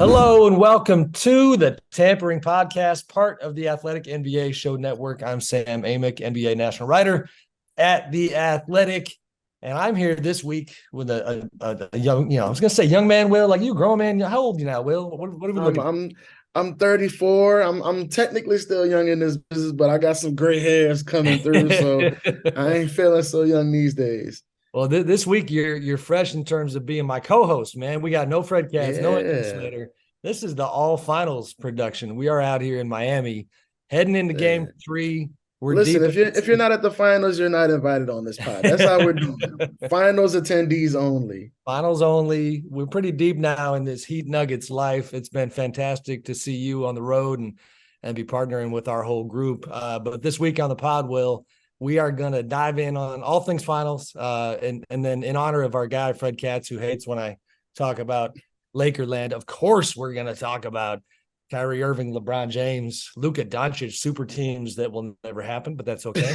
Hello and welcome to the Tampering podcast, part of the Athletic NBA Show Network. I'm Sam Amick, NBA national writer at The Athletic, and I'm here this week with a young, I was going to say young man, Will, like you, grown man. How old are you now, Will? What are we I'm looking for? I'm I'm 34. I'm technically still young in this business, but I got some gray hairs coming through, so I ain't feeling so young these days. Well, this week you're fresh in terms of being my co-host, man. We got no Fred Katz, no Anthony Yeah. Slater. This is the all finals production. We are out here in Miami, heading into Game Yeah. 3. We're Listen, deep in if you're not at the finals, you're not invited on this pod. That's how we're doing it. Finals attendees only. finals only. We're pretty deep now in this Heat Nuggets life. It's been fantastic to see you on the road and be partnering with our whole group. But this week on the pod, Will, we are going to dive in on all things finals. And then in honor of our guy, Fred Katz, who hates when I talk about Lakerland, of course, we're going to talk about Kyrie Irving, LeBron James, Luka Doncic, super teams that will never happen, but that's okay.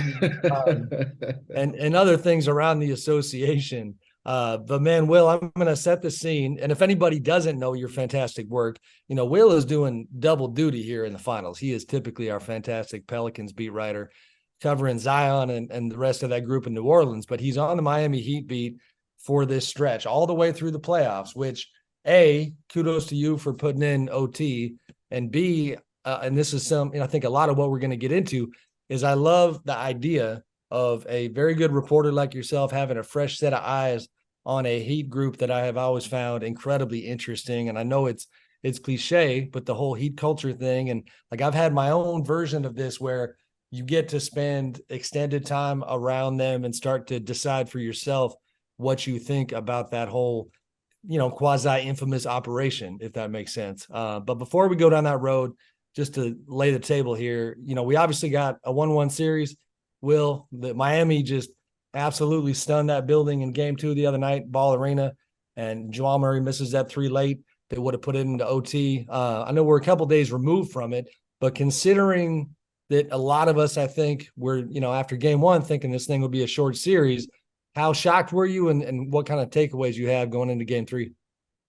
Um, and other things around the association. But man, Will, I'm going to set the scene. And if anybody doesn't know your fantastic work, Will is doing double duty here in the finals. He is typically our fantastic Pelicans beat writer, covering Zion and the rest of that group in New Orleans. But he's on the Miami Heat beat for this stretch all the way through the playoffs, which A, kudos to you for putting in OT, and B, and this is I think a lot of what we're going to get into is I love the idea of a very good reporter like yourself having a fresh set of eyes on a Heat group that I have always found incredibly interesting. And I know it's cliche, but the whole Heat culture thing, and like I've had my own version of this where you get to spend extended time around them and start to decide for yourself what you think about that whole quasi infamous operation, if that makes sense. But before we go down that road, just to lay the table here, we obviously got a 1-1 series. Will, the Miami just absolutely stunned that building in game 2 the other night, Ball Arena, and Jamal Murray misses that 3 late. They would have put it into OT. I know we're a couple days removed from it, but considering that a lot of us, I think, were, after game 1 thinking this thing would be a short series, how shocked were you, and what kind of takeaways you have going into game 3?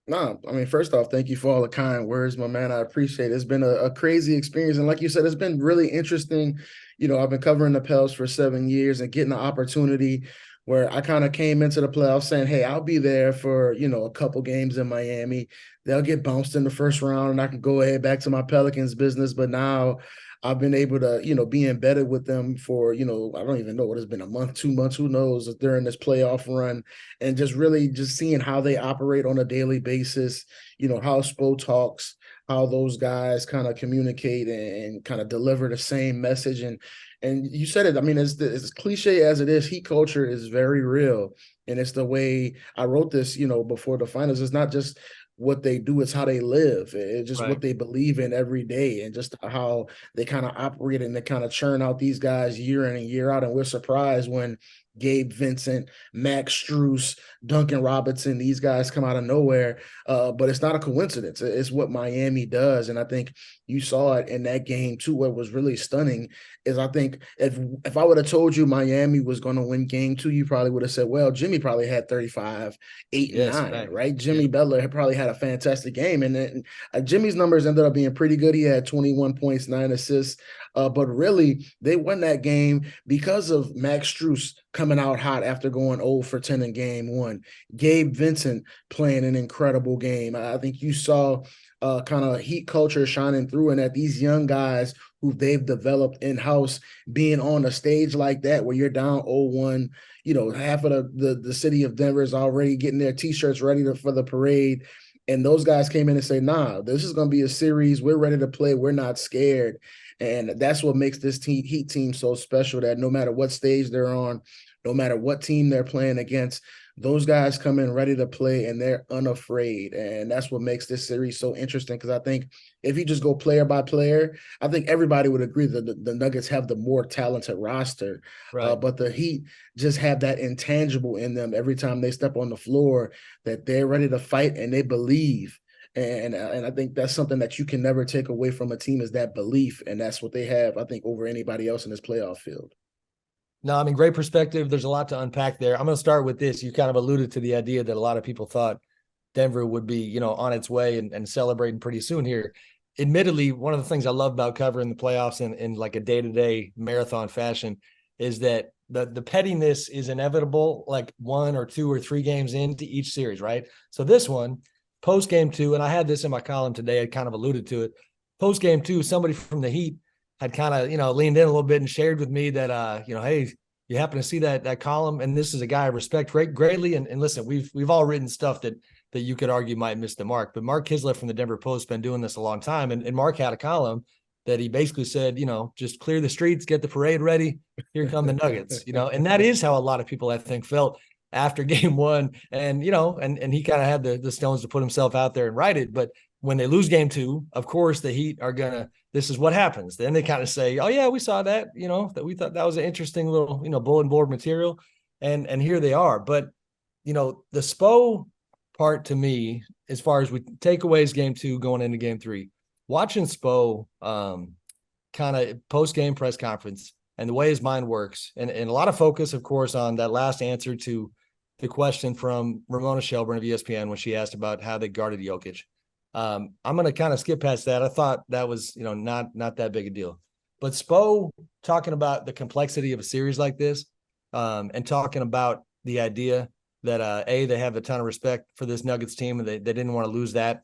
No, I mean, first off, thank you for all the kind words, my man. I appreciate it. It's been a crazy experience. And like you said, it's been really interesting. I've been covering the Pels for 7 years and getting the opportunity where I kind of came into the playoffs saying, hey, I'll be there for, a couple games in Miami. They'll get bounced in the first round and I can go ahead back to my Pelicans business. But now I've been able to, be embedded with them for, I don't even know what it's been, a month, 2 months, who knows, during this playoff run, and just really just seeing how they operate on a daily basis, how Spo talks, how those guys kind of communicate and kind of deliver the same message. And you said it, I mean, as cliche as it is, Heat culture is very real. And it's the way I wrote this, before the finals. It's not just what they do, it's how they live. It's just Right. what they believe in every day, and just how they kind of operate and they kind of churn out these guys year in and year out. And we're surprised when Gabe Vincent, Max Strus, Duncan Robinson, these guys come out of nowhere. But it's not a coincidence. It's what Miami does. And I think you saw it in that game too. What was really stunning is, I think, if I would have told you Miami was going to win game 2, you probably would have said, well, Jimmy probably had 35, 8, and Yes, 9, fact. right? Yeah. Jimmy Butler had probably had a fantastic game. And then Jimmy's numbers ended up being pretty good. He had 21 points, 9 assists. But really, they won that game because of Max Strus coming out hot after going 0 for 10 in game 1. Gabe Vincent playing an incredible game. I think you saw kind of Heat culture shining through, and that these young guys who they've developed in-house being on a stage like that where you're down 0-1, half of the city of Denver is already getting their T-shirts ready for the parade. And those guys came in and say, nah, this is going to be a series. We're ready to play. We're not scared. And that's what makes this Heat team so special, that no matter what stage they're on, no matter what team they're playing against, those guys come in ready to play and they're unafraid. And that's what makes this series so interesting, because I think if you just go player by player, I think everybody would agree that the Nuggets have the more talented roster. Right. But the Heat just have that intangible in them every time they step on the floor, that they're ready to fight and they believe. And I think that's something that you can never take away from a team, is that belief. And that's what they have, I think, over anybody else in this playoff field. No, I mean, great perspective. There's a lot to unpack there. I'm going to start with this. You kind of alluded to the idea that a lot of people thought Denver would be, on its way and celebrating pretty soon here. Admittedly, one of the things I love about covering the playoffs in like a day-to-day marathon fashion is that the pettiness is inevitable, like 1 or 2 or 3 games into each series, right? So this one, post game 2, and I had this in my column today, I kind of alluded to it. Post game 2, somebody from the Heat had kind of, leaned in a little bit and shared with me that, hey, you happen to see that column, and this is a guy I respect greatly. And listen, we've all written stuff that you could argue might miss the mark, but Mark Kislett from the Denver Post been doing this a long time, and Mark had a column that he basically said, just clear the streets, get the parade ready. Here come the Nuggets, and that is how a lot of people I think felt after game 1. And and he kind of had the stones to put himself out there and write it. But when they lose game 2, of course the Heat are gonna. This is what happens. Then they kind of say, "Oh yeah, we saw that. That we thought that was an interesting little bulletin board material," and here they are. But the Spo part to me, as far as we takeaways game 2 going into game 3, watching Spo kind of post game press conference and the way his mind works, and a lot of focus, of course, on that last answer to the question from Ramona Shelburne of ESPN when she asked about how they guarded Jokic. I'm going to kind of skip past that. I thought that was, not that big a deal. But Spo talking about the complexity of a series like this, and talking about the idea that they have a ton of respect for this Nuggets team, and they didn't want to lose that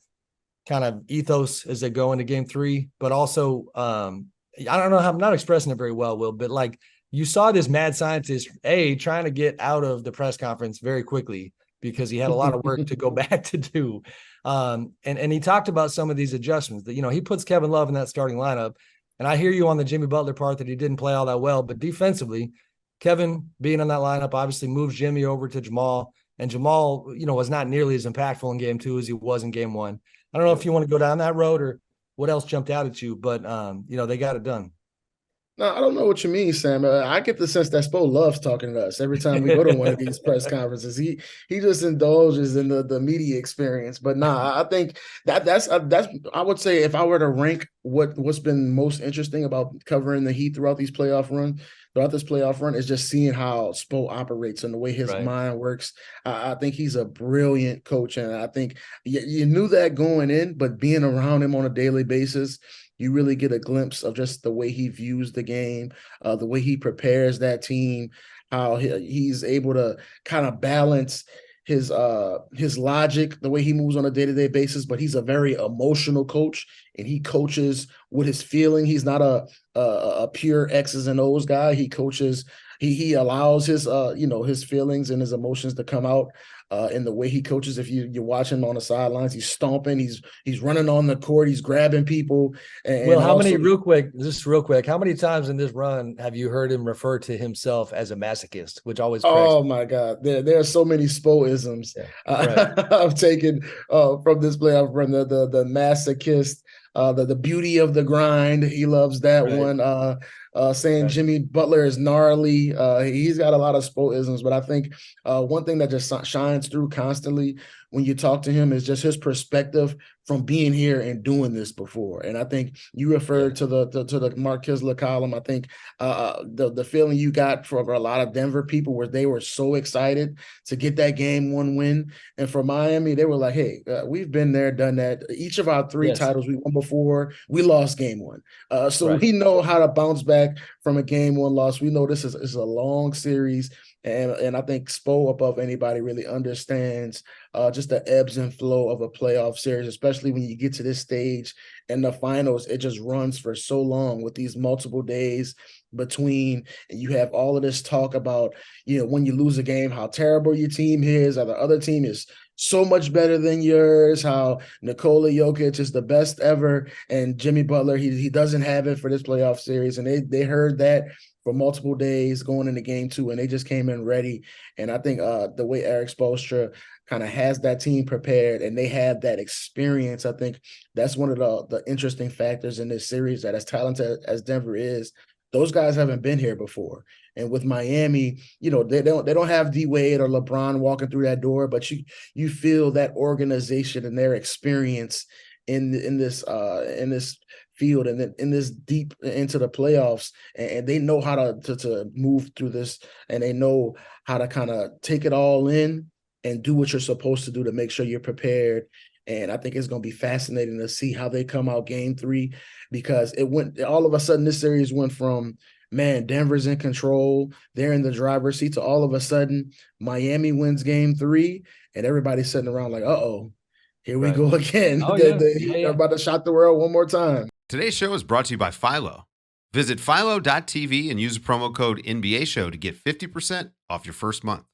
kind of ethos as they go into game 3. But also, I don't know how I'm not expressing it very well, Will, but like you saw this mad scientist trying to get out of the press conference very quickly because he had a lot of work to go back to do. And he talked about some of these adjustments that, he puts Kevin Love in that starting lineup. And I hear you on the Jimmy Butler part that he didn't play all that well, but defensively, Kevin being in that lineup obviously moves Jimmy over to Jamal. And Jamal, was not nearly as impactful in game 2 as he was in game 1. I don't know if you want to go down that road or what else jumped out at you, but they got it done. No, I don't know what you mean, Sam. I get the sense that Spo loves talking to us every time we go to one of these press conferences. He just indulges in the media experience. But I think that's I would say if I were to rank what's been most interesting about covering the Heat throughout this playoff run is just seeing how Spo operates and the way his mind works. I think he's a brilliant coach, and I think you knew that going in, but being around him on a daily basis, you really get a glimpse of just the way he views the game, the way he prepares that team, how he's able to kind of balance his logic, the way he moves on a day-to-day basis. But he's a very emotional coach, and he coaches with his feeling. He's not a pure X's and O's guy. He coaches. He allows his his feelings and his emotions to come out in the way he coaches. If you watch him on the sidelines, he's stomping, he's running on the court, he's grabbing people. Well, how many real quick, how many times in this run have you heard him refer to himself as a masochist, which always cracks me. My God, there are so many Spo-isms I've taken from this playoff run. The masochist, the beauty of the grind. He loves that one. Saying Jimmy Butler is gnarly. He's got a lot of Spo-isms, but I think one thing that just shines through constantly when you talk to him is just his perspective from being here and doing this before. And I think you referred to the Mark Kislett column. I think the feeling you got from a lot of Denver people where they were so excited to get that game 1 win. And for Miami, they were like, hey, we've been there, done that. Each of our 3 titles we won before, we lost game 1. So we know how to bounce back from a game 1 loss. We know this is a long series. And I think Spo above anybody really understands just the ebbs and flow of a playoff series, especially when you get to this stage and the finals. It just runs for so long with these multiple days between, and you have all of this talk about, when you lose a game, how terrible your team is, or the other team is so much better than yours, how Nikola Jokic is the best ever, and Jimmy Butler, he doesn't have it for this playoff series. And they heard that for multiple days going into game 2, and they just came in ready. And I think the way Eric Spoelstra kind of has that team prepared and they have that experience, I think that's one of the interesting factors in this series, that as talented as Denver is, those guys haven't been here before. And with Miami, they don't have D-Wade or LeBron walking through that door, but you feel that organization and their experience in this field and then in this deep into the playoffs, and they know how to move through this, and they know how to kind of take it all in and do what you're supposed to do to make sure you're prepared. And I think it's going to be fascinating to see how they come out game 3, because it went all of a sudden, this series went from, man, Denver's in control, they're in the driver's seat, to all of a sudden Miami wins game 3 and everybody's sitting around like, uh-oh, here we go again. Oh, They're about to shock the world one more time. Today's show is brought to you by Philo. Visit philo.tv and use the promo code NBA Show to get 50% off your first month.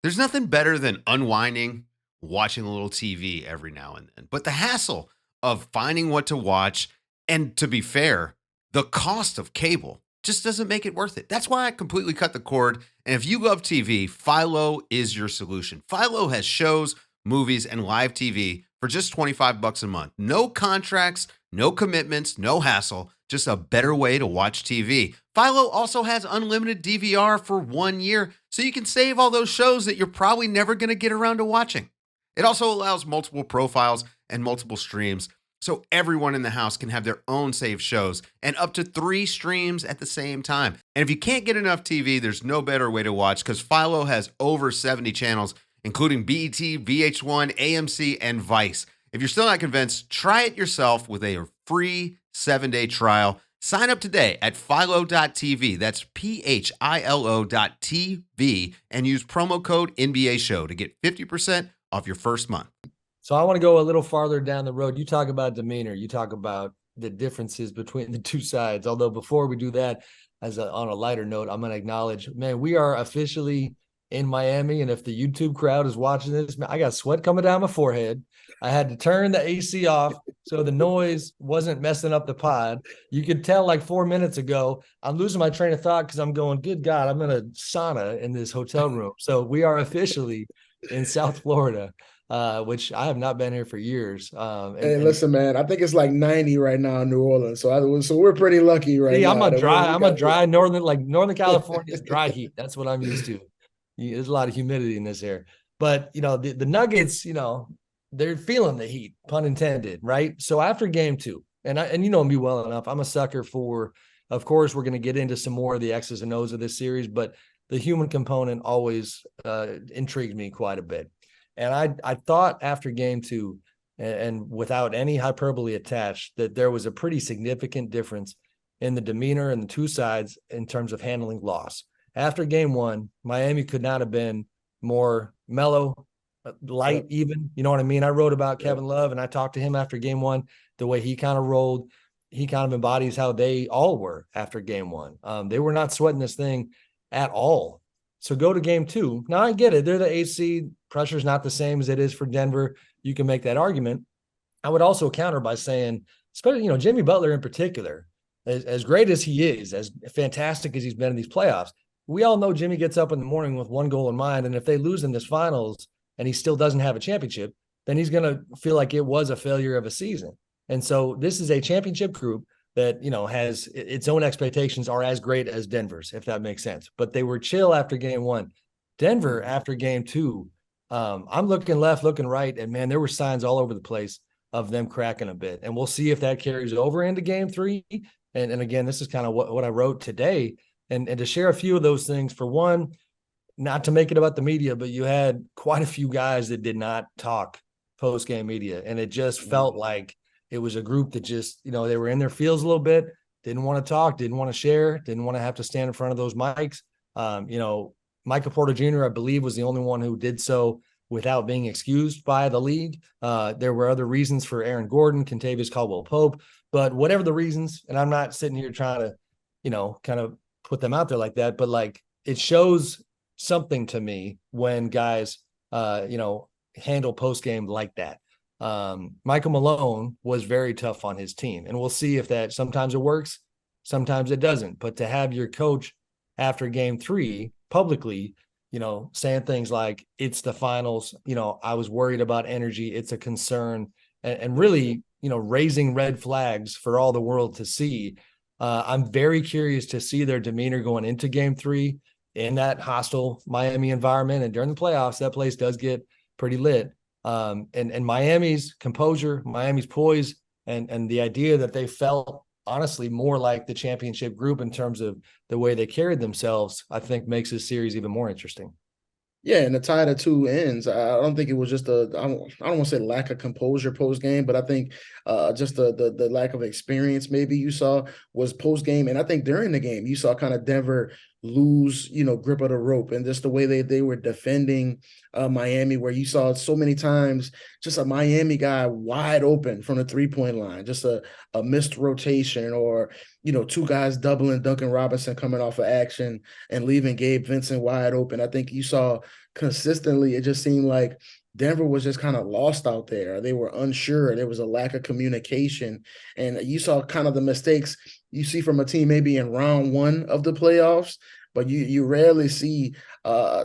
There's nothing better than unwinding, watching a little TV every now and then. But the hassle of finding what to watch, and to be fair, the cost of cable just doesn't make it worth it. That's why I completely cut the cord. And if you love TV, Philo is your solution. Philo has shows, movies, and live TV for just $25 a month. No contracts, no commitments, no hassle, just a better way to watch TV. Philo also has unlimited DVR for 1 year, so you can save all those shows that you're probably never going to get around to watching. It also allows multiple profiles and multiple streams, so everyone in the house can have their own saved shows and up to 3 streams at the same time. And if you can't get enough TV, there's no better way to watch, because Philo has over 70 channels, including BET, VH1, AMC, and Vice. If you're still not convinced, try it yourself with a free 7-day trial. Sign up today at philo.tv. That's philo.tv, and use promo code NBA Show to get 50% off your first month. So I want to go a little farther down the road. You talk about demeanor. You talk about the differences between the two sides. Although before we do that, on a lighter note, I'm going to acknowledge, man, we are officially in Miami. And if the YouTube crowd is watching this, man, I got sweat coming down my forehead. I had to turn the AC off so the noise wasn't messing up the pod. You could tell like 4 minutes ago, I'm losing my train of thought because I'm going, good God, I'm in a sauna in this hotel room. So we are officially in South Florida, which I have not been here for years. Hey, listen, man, I think it's like 90 right now in New Orleans. So we're pretty lucky right now. I'm a dry Northern California's dry heat. That's what I'm used to. There's a lot of humidity in this air. But, the Nuggets, they're feeling the heat, pun intended, right? So after game 2, and you know me well enough, I'm a sucker for, of course, we're going to get into some more of the X's and O's of this series, but the human component always intrigued me quite a bit. And I thought after game 2, and without any hyperbole attached, that there was a pretty significant difference in the demeanor and the two sides in terms of handling loss. After game 1, Miami could not have been more mellow, light, even. You know what I mean? I wrote about Kevin Love, and I talked to him after game 1, the way he kind of rolled. He kind of embodies how they all were after game 1. They were not sweating this thing at all. So go to game 2. Now I get it. They're the 8th seed. Pressure's not the same as it is for Denver. You can make that argument. I would also counter by saying, especially, Jimmy Butler in particular, as great as he is, as fantastic as he's been in these playoffs, we all know Jimmy gets up in the morning with one goal in mind. And if they lose in this finals and he still doesn't have a championship, then he's going to feel like it was a failure of a season. And so this is a championship group that, has its own expectations are as great as Denver's, if that makes sense. But they were chill after game 1. Denver after game 2, I'm looking left, looking right, and man, there were signs all over the place of them cracking a bit. And we'll see if that carries over into game 3. And again, this is kind of what I wrote today. And to share a few of those things, for one, not to make it about the media, but you had quite a few guys that did not talk post-game media. And it just felt like it was a group that just, they were in their feels a little bit, didn't want to talk, didn't want to share, didn't want to have to stand in front of those mics. Michael Porter Jr., I believe, was the only one who did so without being excused by the league. There were other reasons for Aaron Gordon, Kentavious Caldwell-Pope, but whatever the reasons, and I'm not sitting here trying to, kind of put them out there like that, but like it shows something to me when guys, handle post-game like that. Michael Malone was very tough on his team, and we'll see if that sometimes it works, sometimes it doesn't. But to have your coach after game 3 publicly, saying things like, it's the finals, I was worried about energy, it's a concern, and really, raising red flags for all the world to see. I'm very curious to see their demeanor going into game 3 in that hostile Miami environment. And during the playoffs, that place does get pretty lit. And Miami's composure, Miami's poise, and the idea that they felt honestly more like the championship group in terms of the way they carried themselves, I think makes this series even more interesting. Yeah, and the tie the two ends. I don't think it was just I don't want to say lack of composure post game, but I think just the lack of experience maybe you saw was post game, and I think during the game you saw kind of Denver lose grip of the rope, and just the way they were defending Miami, where you saw so many times just a Miami guy wide open from the 3-point line, just a missed rotation, or two guys doubling Duncan Robinson coming off of action and leaving Gabe Vincent wide open. I think you saw consistently, it just seemed like Denver was just kind of lost out there. They were unsure. There was a lack of communication. And you saw kind of the mistakes you see from a team maybe in round one of the playoffs, but you rarely see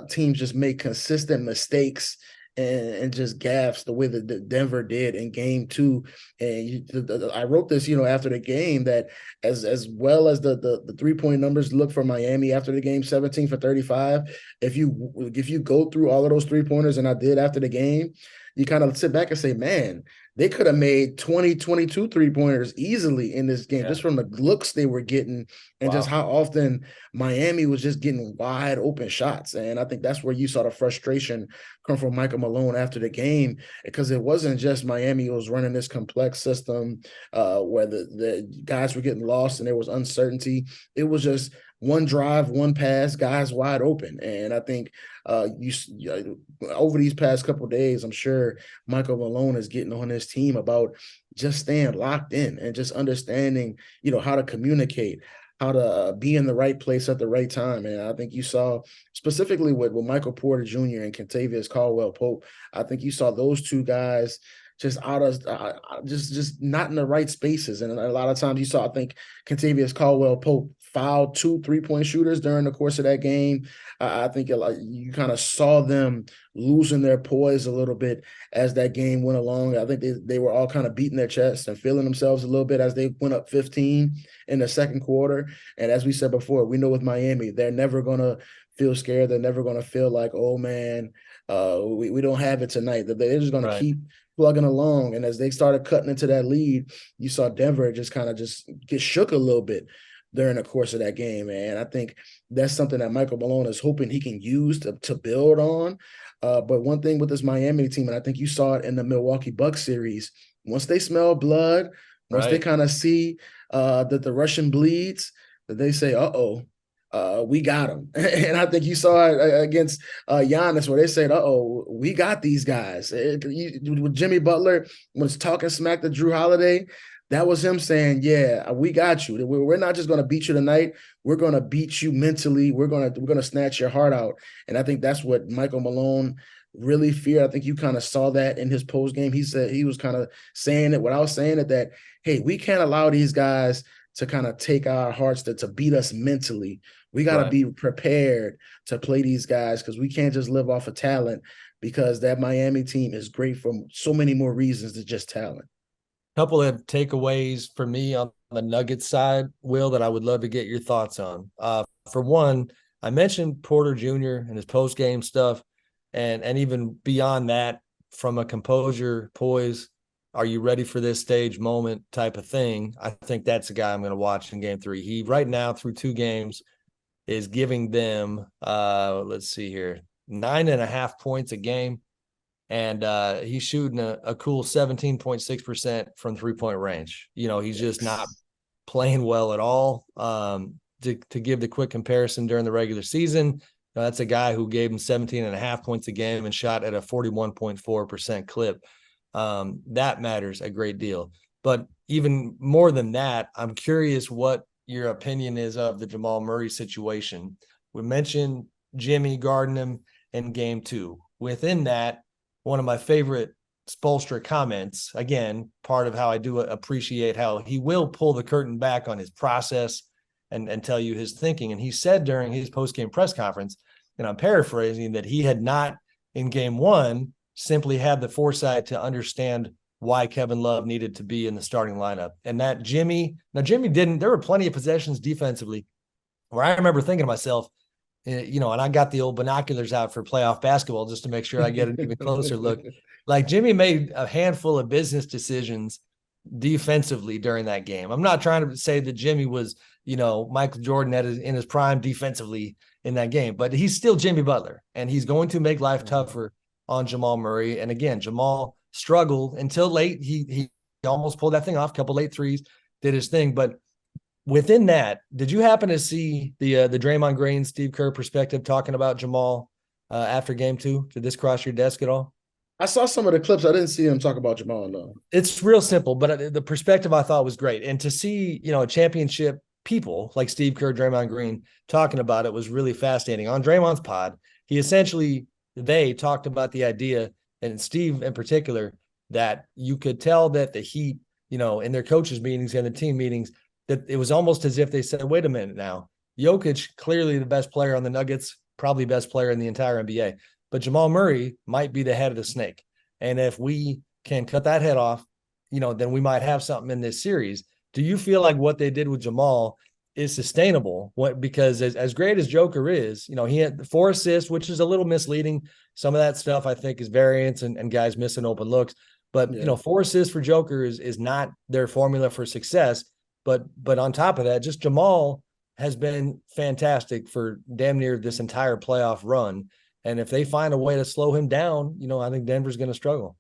teams just make consistent mistakes and just gaffes the way that the Denver did in game two. And I wrote this, after the game, that as well as the 3-point numbers look for Miami after the game, 17 for 35. If you go through all of those 3-pointers, and I did after the game, you kind of sit back and say, man, they could have made 20, 22 3-pointers easily in this game, just from the looks they were getting and just how often Miami was just getting wide open shots. And I think that's where you saw the frustration come from Michael Malone after the game, because it wasn't just Miami was running this complex system where the guys were getting lost and there was uncertainty. It was just one drive, one pass, guys wide open. And I think over these past couple of days, I'm sure Michael Malone is getting on his team about just staying locked in and just understanding, how to communicate, how to be in the right place at the right time. And I think you saw specifically with Michael Porter Jr. and Kentavious Caldwell-Pope, I think you saw those two guys just out of just not in the right spaces. And a lot of times you saw, I think, Kentavious Caldwell-Pope fouled 2 3-point shooters during the course of that game. I think you kind of saw them losing their poise a little bit as that game went along. I think they were all kind of beating their chests and feeling themselves a little bit as they went up 15 in the second quarter. And as we said before, we know with Miami, they're never going to feel scared. They're never going to feel like, oh, man, we don't have it tonight. They're just going to keep plugging along. And as they started cutting into that lead, you saw Denver just kind of just get shook a little bit during the course of that game. And I think that's something that Michael Malone is hoping he can use to build on. But one thing with this Miami team, and I think you saw it in the Milwaukee Bucks series, once they smell blood, once they kind of see that the Russian bleeds, that they say, we got him. And I think you saw it against Giannis, where they said, we got these guys. With Jimmy Butler was talking smack to Drew Holiday, that was him saying, yeah, we got you. We're not just going to beat you tonight. We're going to beat you mentally. We're going to snatch your heart out. And I think that's what Michael Malone really feared. I think you kind of saw that in his post game. He said he was kind of saying it without saying it, that, hey, we can't allow these guys to kind of take our hearts to beat us mentally. We got to be prepared to play these guys, because we can't just live off of talent, because that Miami team is great for so many more reasons than just talent. Couple of takeaways for me on the Nuggets side, Will, that I would love to get your thoughts on. For one, I mentioned Porter Jr. and his post-game stuff, and even beyond that, from a composure, poise, are you ready for this stage moment type of thing, I think that's a guy I'm going to watch in game 3. He right now, through 2 games, is giving them, let's see here, 9.5 points a game. And he's shooting a cool 17.6% from 3-point range. He's just not playing well at all. To give the quick comparison, during the regular season, that's a guy who gave him 17.5 points a game and shot at a 41.4% clip. That matters a great deal. But even more than that, I'm curious what your opinion is of the Jamal Murray situation. We mentioned Jimmy guarding him in game 2. Within that, one of my favorite Spoelstra comments, again, part of how I do appreciate how he will pull the curtain back on his process and tell you his thinking. And he said during his post-game press conference, and I'm paraphrasing, that he had not in game 1 simply had the foresight to understand why Kevin Love needed to be in the starting lineup. And that Jimmy didn't. There were plenty of possessions defensively where I remember thinking to myself, and I got the old binoculars out for playoff basketball just to make sure I get an even closer look. Like, Jimmy made a handful of business decisions defensively during that game. I'm not trying to say that Jimmy was, Michael Jordan in his prime defensively in that game. But he's still Jimmy Butler, and he's going to make life tougher on Jamal Murray. And again, Jamal struggled until late. He almost pulled that thing off, a couple late threes, did his thing. But within that, did you happen to see the Draymond Green, Steve Kerr perspective talking about Jamal after game 2? Did this cross your desk at all? I saw some of the clips. I didn't see him talk about Jamal, no. It's real simple, but the perspective I thought was great. And to see, a championship people like Steve Kerr, Draymond Green talking about it was really fascinating. On Draymond's pod, they talked about the idea, and Steve in particular, that you could tell that the Heat, in their coaches meetings and the team meetings, that it was almost as if they said, wait a minute now, Jokic, clearly the best player on the Nuggets, probably best player in the entire NBA. But Jamal Murray might be the head of the snake. And if we can cut that head off, then we might have something in this series. Do you feel like what they did with Jamal is sustainable? Because as great as Joker is, he had 4 assists, which is a little misleading. Some of that stuff I think is variance and guys missing open looks. But, 4 assists for Joker is not their formula for success. But on top of that, just Jamal has been fantastic for damn near this entire playoff run. And if they find a way to slow him down, I think Denver's going to struggle.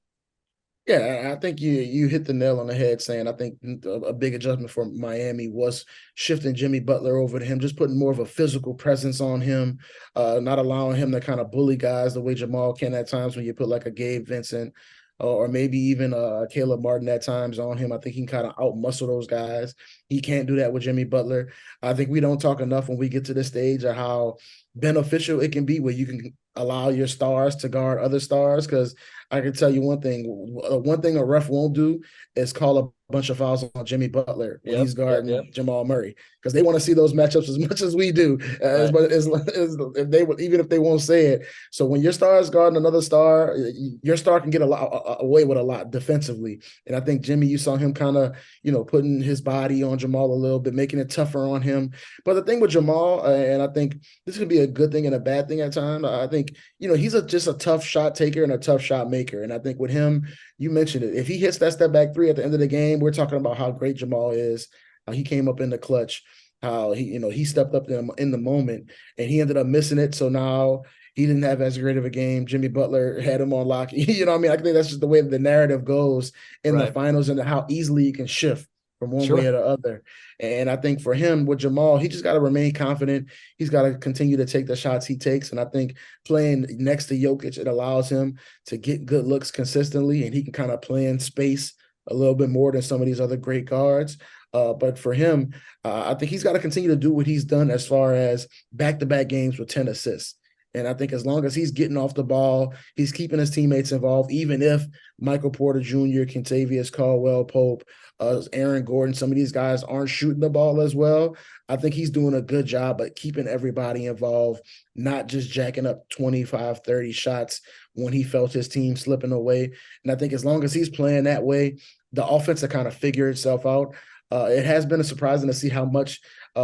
Yeah, I think you hit the nail on the head saying I think a big adjustment for Miami was shifting Jimmy Butler over to him, just putting more of a physical presence on him, not allowing him to kind of bully guys the way Jamal can at times when you put like a Gabe Vincent or maybe even Caleb Martin at times on him. I think he can kind of outmuscle those guys. He can't do that with Jimmy Butler. I think we don't talk enough when we get to this stage of how beneficial it can be where you can allow your stars to guard other stars, because I can tell you one thing a ref won't do is call a bunch of fouls on Jimmy Butler when he's guarding Jamal Murray, because they want to see those matchups as much as we do. But as if they would, even if they won't say it. So when your star is guarding another star, your star can get away with a lot defensively. And I think Jimmy, you saw him kind of putting his body on Jamal a little bit, making it tougher on him. But the thing with Jamal, and I think this could be a good thing and a bad thing at times. I think he's just a tough shot taker and a tough shot maker. And I think with him, you mentioned it. If he hits that step back 3 at the end of the game, we're talking about how great Jamal is, how he came up in the clutch, how he stepped up in the moment, and he ended up missing it. So now he didn't have as great of a game. Jimmy Butler had him on lock. I think that's just the way the narrative goes in the finals, and how easily you can shift from one way or the other. And I think for him with Jamal, he just got to remain confident. He's got to continue to take the shots he takes. And I think playing next to Jokic, it allows him to get good looks consistently, and he can kind of play in space a little bit more than some of these other great guards. But for him, I think he's got to continue to do what he's done as far as back-to-back games with 10 assists. And I think as long as he's getting off the ball, he's keeping his teammates involved, even if Michael Porter Jr., Kentavious Caldwell Pope, Aaron Gordon, some of these guys aren't shooting the ball as well. I think he's doing a good job at keeping everybody involved, not just jacking up 25, 30 shots when he felt his team slipping away. And I think as long as he's playing that way, the offense will kind of figure itself out. It has been surprising to see how much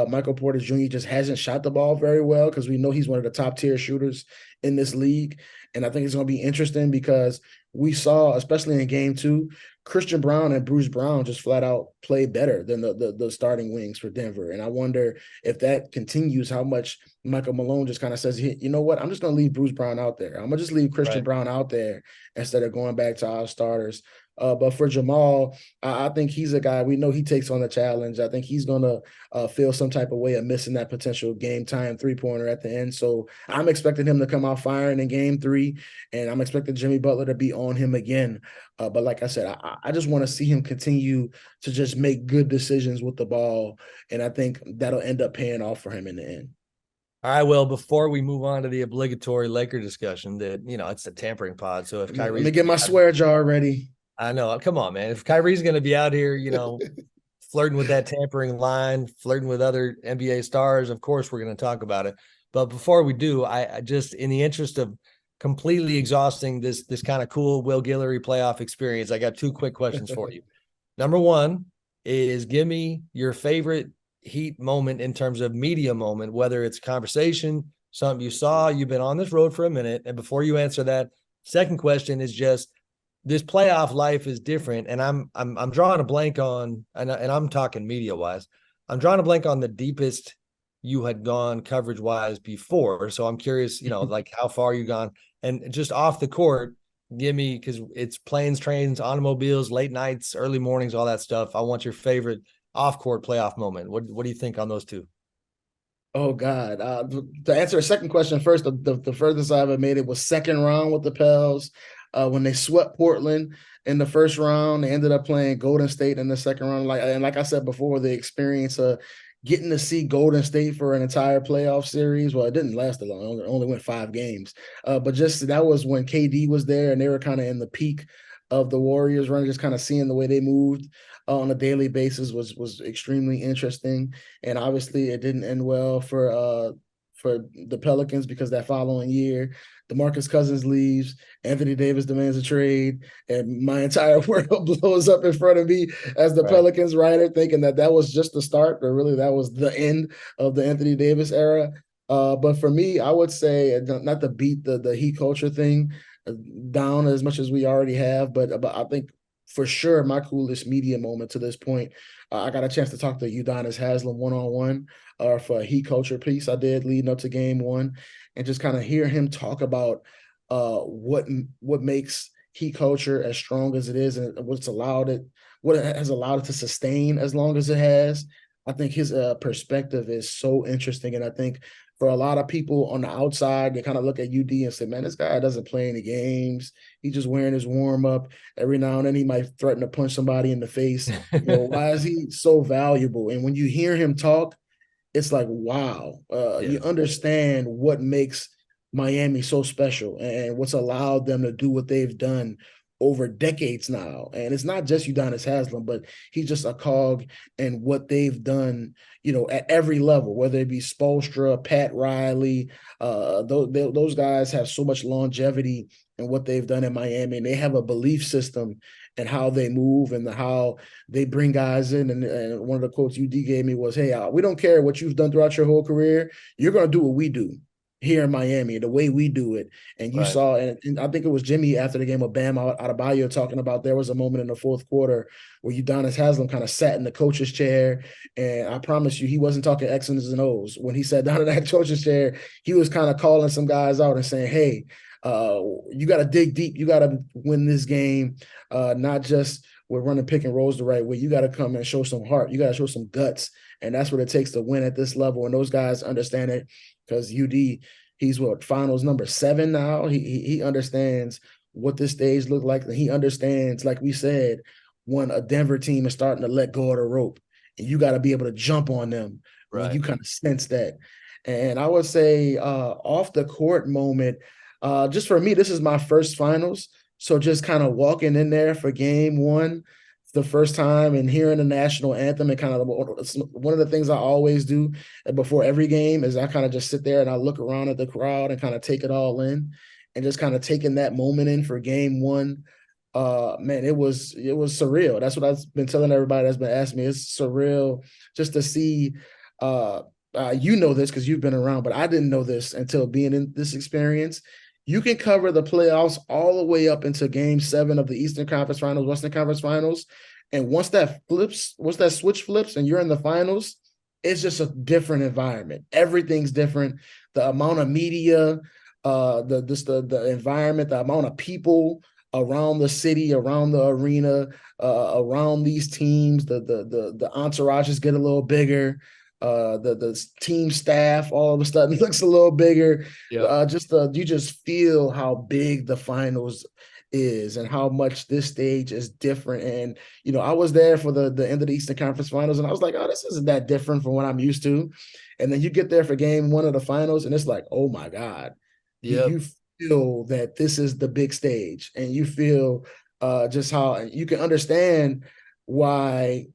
Michael Porter Jr. just hasn't shot the ball very well, because we know he's one of the top tier shooters in this league. And I think it's going to be interesting because we saw, especially in game 2, Christian Brown and Bruce Brown just flat out play better than the starting wings for Denver. And I wonder if that continues, how much Michael Malone just kind of says, you know what, I'm just going to leave Bruce Brown out there. I'm going to just leave Christian Brown out there instead of going back to our starters. But for Jamal, I think he's a guy, we know he takes on the challenge. I think he's going to feel some type of way of missing that potential game-time three-pointer at the end. So I'm expecting him to come out firing in game 3, and I'm expecting Jimmy Butler to be on him again. But like I said, I just want to see him continue to just make good decisions with the ball, and I think that'll end up paying off for him in the end. All right, well, before we move on to the obligatory Laker discussion, that it's the tampering pod. So if Kyrie, let me get my swear jar ready. I know. Come on, man. If Kyrie's going to be out here, flirting with that tampering line, flirting with other NBA stars, of course we're going to talk about it. But before we do, I just, in the interest of completely exhausting this kind of cool Will Guillory playoff experience, I got 2 quick questions for you. Number 1 is, give me your favorite Heat moment in terms of media moment, whether it's conversation, something you saw, you've been on this road for a minute. And before you answer that, second question is just, this playoff life is different, and I'm drawing a blank on, and I'm talking media wise, I'm drawing a blank on the deepest you had gone coverage wise before. So I'm curious, like how far you gone, and just off the court, give me, because it's planes, trains, automobiles, late nights, early mornings, all that stuff. I want your favorite off court playoff moment. What do you think on those two? Oh God! To answer a second question first, the furthest I ever made it was second round with the Pels. When they swept Portland in the first round, they ended up playing Golden State in the second round. Like I said before, the experience of getting to see Golden State for an entire playoff series. Well, it didn't last that long; it only went 5 games. But just that was when KD was there, and they were kind of in the peak of the Warriors run. Just kind of seeing the way they moved on a daily basis was extremely interesting. And obviously it didn't end well for the Pelicans, because that following year, DeMarcus Cousins leaves, Anthony Davis demands a trade, and my entire world blows up in front of me as the Right. Pelicans writer, thinking that was just the start, but really that was the end of the Anthony Davis era. But for me, I would say, not to beat the Heat culture thing down as much as we already have, but I think for sure my coolest media moment to this point, I got a chance to talk to Udonis Haslem one-on-one for a Heat culture piece I did leading up to game one, and just kind of hear him talk about what makes Heat culture as strong as it is, and what it has allowed it to sustain as long as it has. I think his perspective is so interesting, and I think for a lot of people on the outside, they kind of look at UD and say, man, this guy doesn't play any games. He's just wearing his warm up. Every now and then he might threaten to punch somebody in the face. Why is he so valuable? And when you hear him talk, it's like, wow, you understand what makes Miami so special and what's allowed them to do what they've done over decades now. And it's not just Udonis Haslem, but he's just a cog in what they've done, at every level, whether it be Spoelstra, Pat Riley. Those guys have so much longevity in what they've done in Miami, and they have a belief system and how they move and how they bring guys in. And one of the quotes UD gave me was, hey, we don't care what you've done throughout your whole career. You're going to do what we do here in Miami, the way we do it. And you saw, and I think it was Jimmy after the game with Bam Adebayo talking about, there was a moment in the fourth quarter where Udonis Haslem kind of sat in the coach's chair. And I promise you, he wasn't talking X's and O's. When he sat down in that coach's chair, he was kind of calling some guys out and saying, hey, you got to dig deep. You got to win this game, not just with running pick and rolls the right way. You got to come and show some heart. You got to show some guts. And that's what it takes to win at this level. And those guys understand it, because UD, he's finals number 7 now. He understands what this stage looked like. And he understands, like we said, when a Denver team is starting to let go of the rope, and you got to be able to jump on them when you kind of sense that. And I would say off the court moment, just for me, this is my first finals. So just kind of walking in there for game one, the first time, and hearing the national anthem, and kind of one of the things I always do before every game is I kind of just sit there and I look around at the crowd and kind of take it all in, and just kind of taking that moment in for game one. Man, it was surreal. That's what I've been telling everybody that's been asking me. It's surreal just to see, this because you've been around, but I didn't know this until being in this experience. You can cover the playoffs all the way up into game 7 of the Eastern Conference Finals, Western Conference Finals. And once that switch flips and you're in the finals, it's just a different environment. Everything's different. The amount of media, the environment, the amount of people around the city, around the arena, around these teams, the entourages get a little bigger. The team staff all of a sudden looks a little bigger. You just feel how big the finals is and how much this stage is different. And I was there for the end of the Eastern Conference Finals, and I was like, oh, this isn't that different from what I'm used to. And then you get there for game 1 of the finals, and it's like, oh my God. You feel that this is the big stage, and you feel just how you can understand why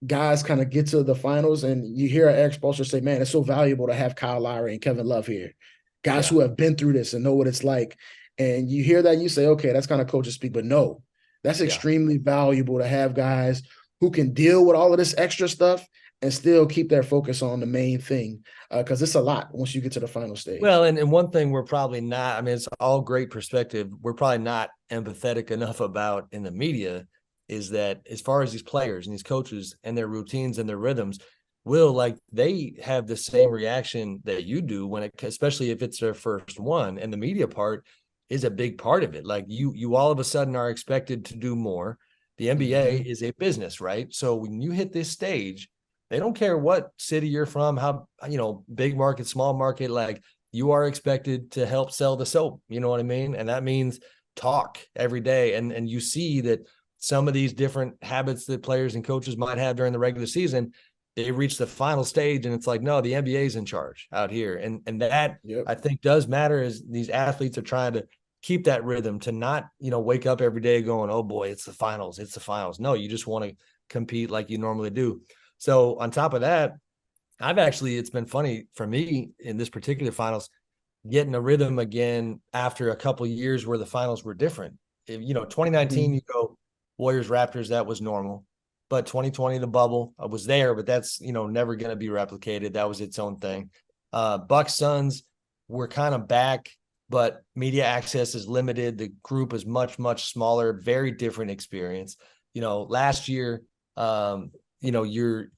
guys kind of get to the finals, and you hear Eric Spoelstra say, man, it's so valuable to have Kyle Lowry and Kevin Love here, guys who have been through this and know what it's like. And you hear that and you say, okay, that's kind of coaches speak, but no, that's extremely valuable to have guys who can deal with all of this extra stuff and still keep their focus on the main thing, because it's a lot once you get to the final stage. Well, and one thing we're probably not, I mean, it's all great perspective, we're probably not empathetic enough about in the media, is that as far as these players and these coaches and their routines and their rhythms, Will, like they have the same reaction that you do when it, especially if it's their first one, and the media part is a big part of it. Like you all of a sudden are expected to do more. The NBA is a business, right? So when you hit this stage, they don't care what city you're from, how, big market, small market, like you are expected to help sell the soap. You know what I mean? And that means talk every day. And you see that some of these different habits that players and coaches might have during the regular season, they reach the final stage and it's like, no, the NBA is in charge out here. And that I think does matter, as these athletes are trying to keep that rhythm, to not, wake up every day going, oh boy, it's the finals. It's the finals. No, you just want to compete like you normally do. So on top of that, it's been funny for me in this particular finals, getting a rhythm again after a couple of years where the finals were different. 2019, you go Warriors, Raptors, that was normal. But 2020, the bubble, I was there, but that's, never going to be replicated. That was its own thing. Bucks, Suns, we're kind of back, but media access is limited. The group is much, much smaller, very different experience. Last year, you're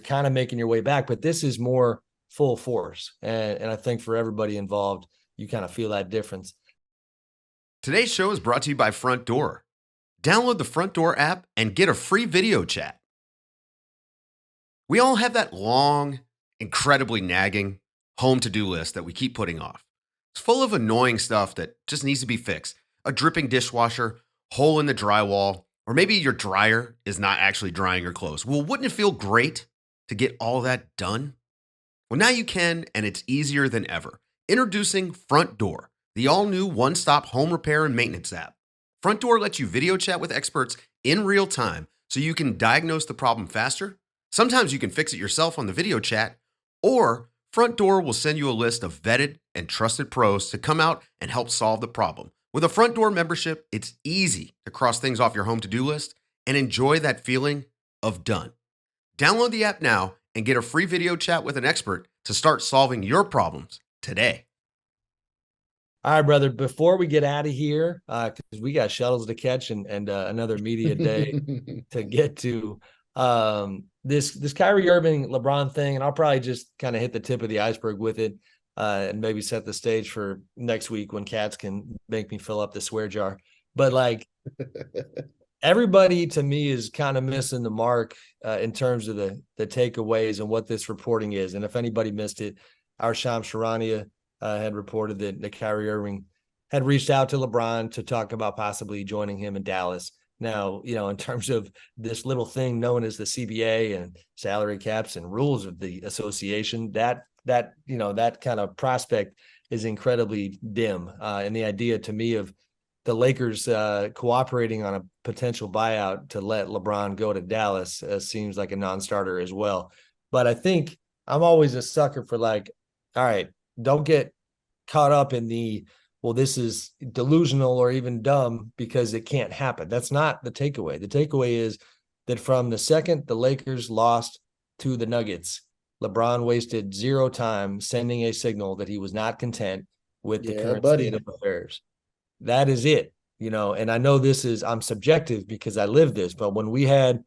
kind of making your way back, but this is more full force. And I think for everybody involved, you kind of feel that difference. Today's show is brought to you by Front Door. Download the Front Door app and get a free video chat. We all have that long, incredibly nagging home to-do list that we keep putting off. It's full of annoying stuff that just needs to be fixed. A dripping dishwasher, hole in the drywall, or maybe your dryer is not actually drying your clothes. Well, wouldn't it feel great to get all that done? Well, now you can, and it's easier than ever. Introducing Front Door, the all-new one-stop home repair and maintenance app. Front Door lets you video chat with experts in real time so you can diagnose the problem faster. Sometimes you can fix it yourself on the video chat, or Front Door will send you a list of vetted and trusted pros to come out and help solve the problem. With a Front Door membership, it's easy to cross things off your home to-do list and enjoy that feeling of done. Download the app now and get a free video chat with an expert to start solving your problems today. All right, brother, before we get out of here, because we got shuttles to catch and another media day to get to, this Kyrie Irving LeBron thing, and I'll probably just kind of hit the tip of the iceberg with it, and maybe set the stage for next week when Cats can make me fill up the swear jar. But like everybody to me is kind of missing the mark in terms of the takeaways and what this reporting is. And if anybody missed it, our Shams Charania had reported that Kyrie Irving had reached out to LeBron to talk about possibly joining him in Dallas. Now, in terms of this little thing known as the CBA and salary caps and rules of the association, that kind of prospect is incredibly dim. And the idea to me of the Lakers cooperating on a potential buyout to let LeBron go to Dallas seems like a non-starter as well. But I think I'm always a sucker for all right, don't get caught up in this is delusional or even dumb because it can't happen. That's not the takeaway. The takeaway is that from the second the Lakers lost to the Nuggets, LeBron wasted zero time sending a signal that he was not content with the current state of affairs. That is it, and I know I'm subjective because I lived this, but when we had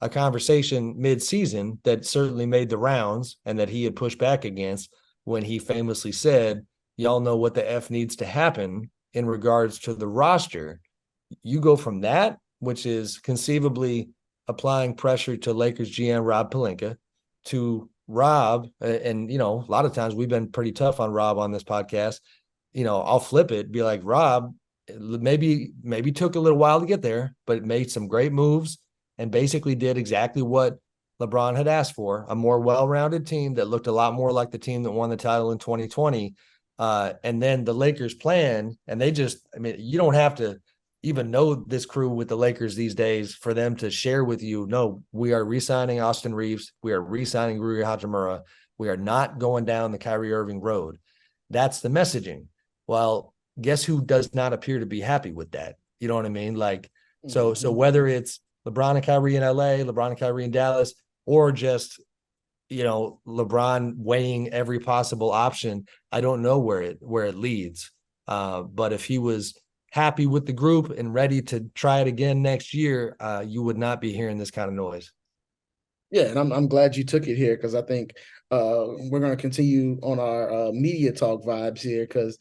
a conversation mid-season that certainly made the rounds and that he had pushed back against, when he famously said, y'all know what the F needs to happen in regards to the roster. You go from that, which is conceivably applying pressure to Lakers GM Rob Pelinka, to Rob, and a lot of times we've been pretty tough on Rob on this podcast. I'll flip it, be like, Rob, maybe took a little while to get there, but made some great moves and basically did exactly what LeBron had asked for, a more well-rounded team that looked a lot more like the team that won the title in 2020. And then the Lakers plan, and you don't have to even know this crew with the Lakers these days for them to share with you, no, we are re-signing Austin Reeves. We are re-signing Rui Hachimura. We are not going down the Kyrie Irving road. That's the messaging. Well, guess who does not appear to be happy with that? You know what I mean? So whether it's LeBron and Kyrie in LA, LeBron and Kyrie in Dallas, or just, LeBron weighing every possible option, I don't know where it leads. But if he was happy with the group and ready to try it again next year, you would not be hearing this kind of noise. Yeah, and I'm glad you took it here because I think we're going to continue on our media talk vibes here because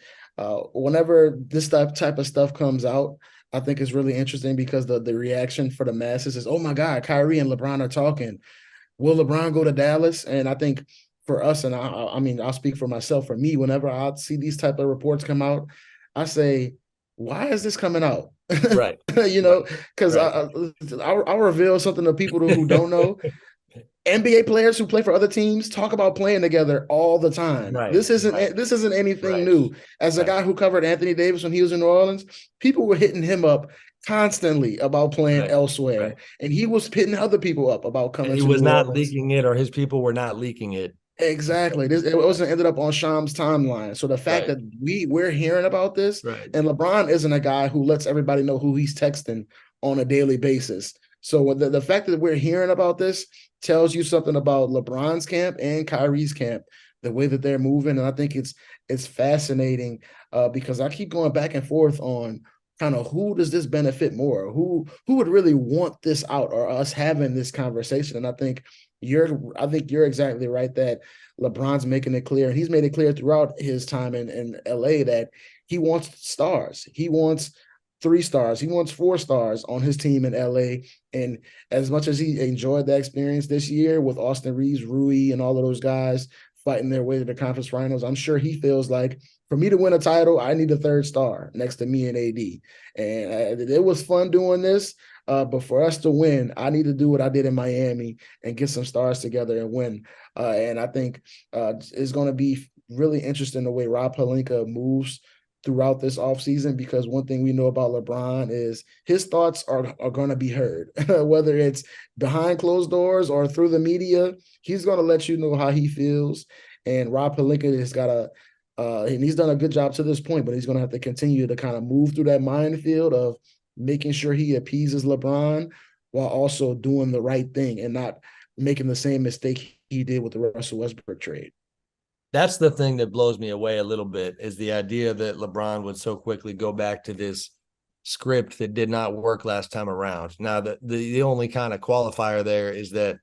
whenever this type of stuff comes out, I think it's really interesting because the reaction for the masses is, oh my God, Kyrie and LeBron are talking. Will LeBron go to Dallas? And I think for us, and I mean, I'll speak for myself. For me, whenever I see these type of reports come out, I say, why is this coming out? Right. Because Right. I'll reveal something to people who don't know. NBA players who play for other teams talk about playing together all the time. Right. This isn't anything Right. new. As a Right. guy who covered Anthony Davis when he was in New Orleans, people were hitting him up constantly about playing Right. elsewhere, Right. and he was hitting other people up about And coming he to was New not Orleans. leaking it, or his people were not leaking it. Exactly. It wasn't ended up on Sham's timeline. So the fact Right. that we're hearing about this, Right. and LeBron isn't a guy who lets everybody know who he's texting on a daily basis. So the fact that we're hearing about this tells you something about LeBron's camp and Kyrie's camp, the way that they're moving. And I think it's fascinating because I keep going back and forth on kind of who does this benefit more? Who would really want this out or us having this conversation? And I think you're exactly right that LeBron's making it clear, and he's made it clear throughout his time in LA that he wants stars. He wants 3 stars. He wants 4 stars on his team in LA. And as much as he enjoyed that experience this year with Austin Reeves, Rui, and all of those guys fighting their way to the conference finals, I'm sure he feels like for me to win a title, I need a 3rd star next to me and AD. And it was fun doing this. But for us to win, I need to do what I did in Miami and get some stars together and win. And I think it's going to be really interesting the way Rob Pelinka moves throughout this offseason, because one thing we know about LeBron is his thoughts are going to be heard, whether it's behind closed doors or through the media. He's going to let you know how he feels. And Rob Pelinka has got and he's done a good job to this point, but he's going to have to continue to kind of move through that minefield of making sure he appeases LeBron while also doing the right thing and not making the same mistake he did with the Russell Westbrook trade. That's the thing that blows me away a little bit, is the idea that LeBron would so quickly go back to this script that did not work last time around. Now, the only kind of qualifier there is that,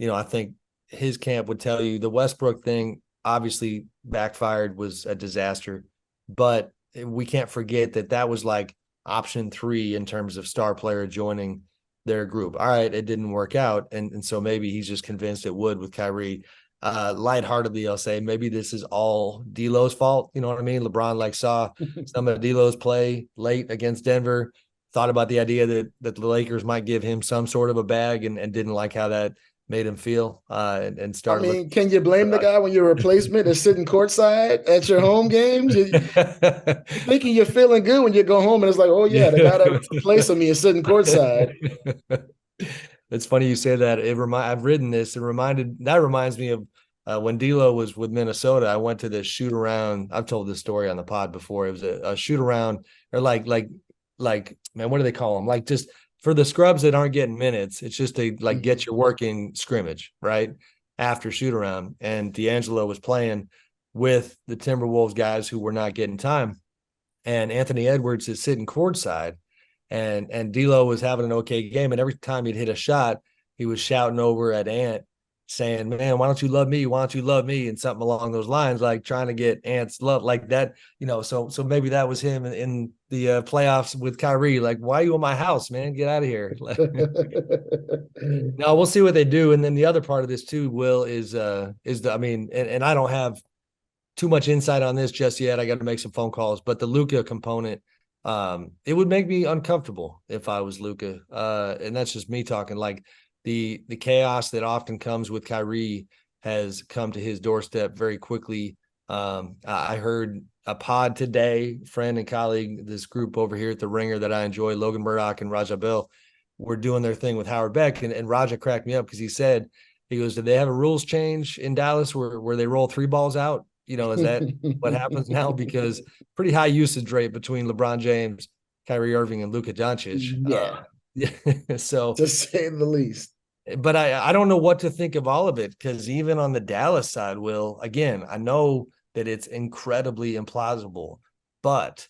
I think his camp would tell you the Westbrook thing obviously backfired, was a disaster, but we can't forget that was like option 3 in terms of star player joining their group. All right, it didn't work out, and so maybe he's just convinced it would with Kyrie. Lightheartedly, I'll say maybe this is all D'Lo's fault. You know what I mean? LeBron saw some of D'Lo's play late against Denver, thought about the idea that the Lakers might give him some sort of a bag, and didn't like how that made him feel, and started. I mean, can you blame the guy when your replacement is sitting courtside at your home games? You're thinking you're feeling good when you go home, and it's like, oh yeah, the guy that replaced me is sitting courtside. It's funny you say that. I've written this. That reminds me of when D'Lo was with Minnesota. I went to this shoot around. I've told this story on the pod before. It was a shoot around, or like man, what do they call them? Like, just for the scrubs that aren't getting minutes, it's just to get your working scrimmage right after shoot around. And D'Angelo was playing with the Timberwolves guys who were not getting time, and Anthony Edwards is sitting courtside. And D'Lo was having an okay game, and every time he'd hit a shot, he was shouting over at Ant, saying, "Man, why don't you love me? Why don't you love me?" And something along those lines, like trying to get Ant's love, like that. So maybe that was him in the playoffs with Kyrie. Like, why are you in my house, man? Get out of here. Now we'll see what they do. And then the other part of this too, Will, is and I don't have too much insight on this just yet. I got to make some phone calls, but the Luka component. It would make me uncomfortable if I was Luka. And that's just me talking. Like the chaos that often comes with Kyrie has come to his doorstep very quickly. I heard a pod today, friend and colleague, this group over here at the Ringer that I enjoy, Logan Murdoch and Raja Bell, were doing their thing with Howard Beck. And Raja cracked me up because he goes, did they have a rules change in Dallas where they roll 3 balls out? Is that what happens now? Because pretty high usage rate between LeBron James, Kyrie Irving, and Luka Doncic. Yeah. So, to say the least. But I don't know what to think of all of it, because even on the Dallas side, Will, again, I know that it's incredibly implausible, but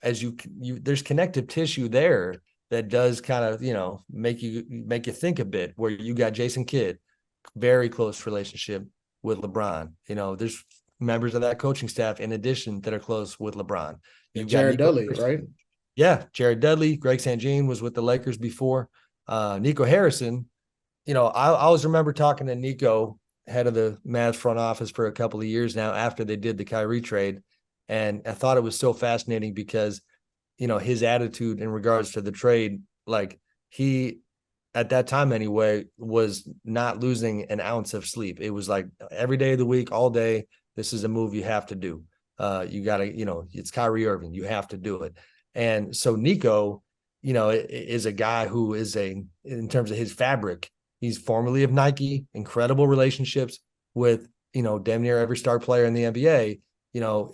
as you there's connective tissue there that does kind of, make you think a bit, where you got Jason Kidd, very close relationship with LeBron. There's members of that coaching staff in addition that are close with LeBron. And You've got Jared Nico Dudley, right? Yeah, Jared Dudley, Greg St. Jean was with the Lakers before. Nico Harrison, I always remember talking to Nico, head of the Mavs front office, for a couple of years now after they did the Kyrie trade. And I thought it was so fascinating because, his attitude in regards to the trade, like he, at that time anyway, was not losing an ounce of sleep. It was like every day of the week, all day, this is a move you have to do. You got to, it's Kyrie Irving. You have to do it. And so Nico, is a guy who is in terms of his fabric, he's formerly of Nike, incredible relationships with, damn near every star player in the NBA.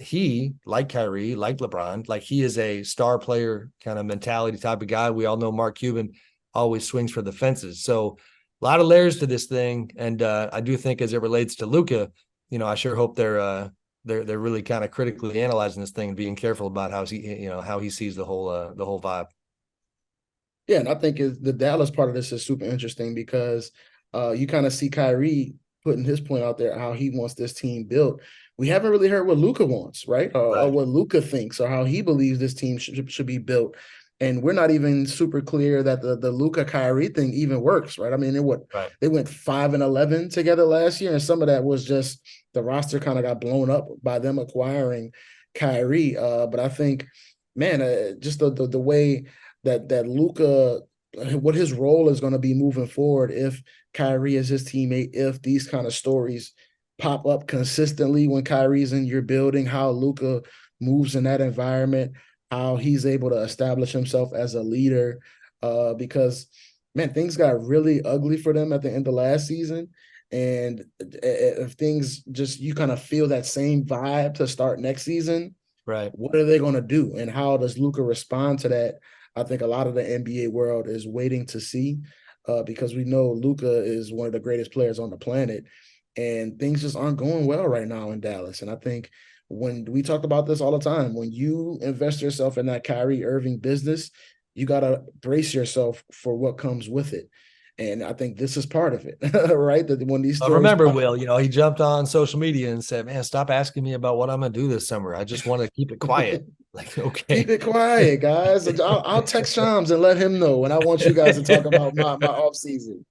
He, like Kyrie, like LeBron, like he is a star player kind of mentality type of guy. We all know Mark Cuban always swings for the fences. So a lot of layers to this thing. And I do think as it relates to Luka, I sure hope they're really kind of critically analyzing this thing and being careful about how he sees the whole vibe. Yeah, and I think the Dallas part of this is super interesting because you kind of see Kyrie putting his point out there, how he wants this team built. We haven't really heard what Luka wants, right? Or what Luka thinks, or how he believes this team should be built. And we're not even super clear that the Luka Kyrie thing even works, right? I mean, they went 5-11 together last year, and some of that was just the roster kind of got blown up by them acquiring Kyrie. But I think, man, just the way that Luka, what his role is going to be moving forward if Kyrie is his teammate, if these kind of stories pop up consistently when Kyrie's in your building, how Luka moves in that environment, how he's able to establish himself as a leader, because, man, things got really ugly for them at the end of last season. And if things just, you kind of feel that same vibe to start next season, right? What are they going to do? And how does Luka respond to that? I think a lot of the NBA world is waiting to see, because we know Luka is one of the greatest players on the planet, and things just aren't going well right now in Dallas. And I think when we talk about this all the time, when you invest yourself in that Kyrie Irving business, you got to brace yourself for what comes with it. And I think this is part of it, right? That when these stories remember, Will, he jumped on social media and said, "Man, stop asking me about what I'm going to do this summer. I just want to keep it quiet." Like, okay, keep it quiet, guys. I'll text Shams and let him know. And I want you guys to talk about my off season.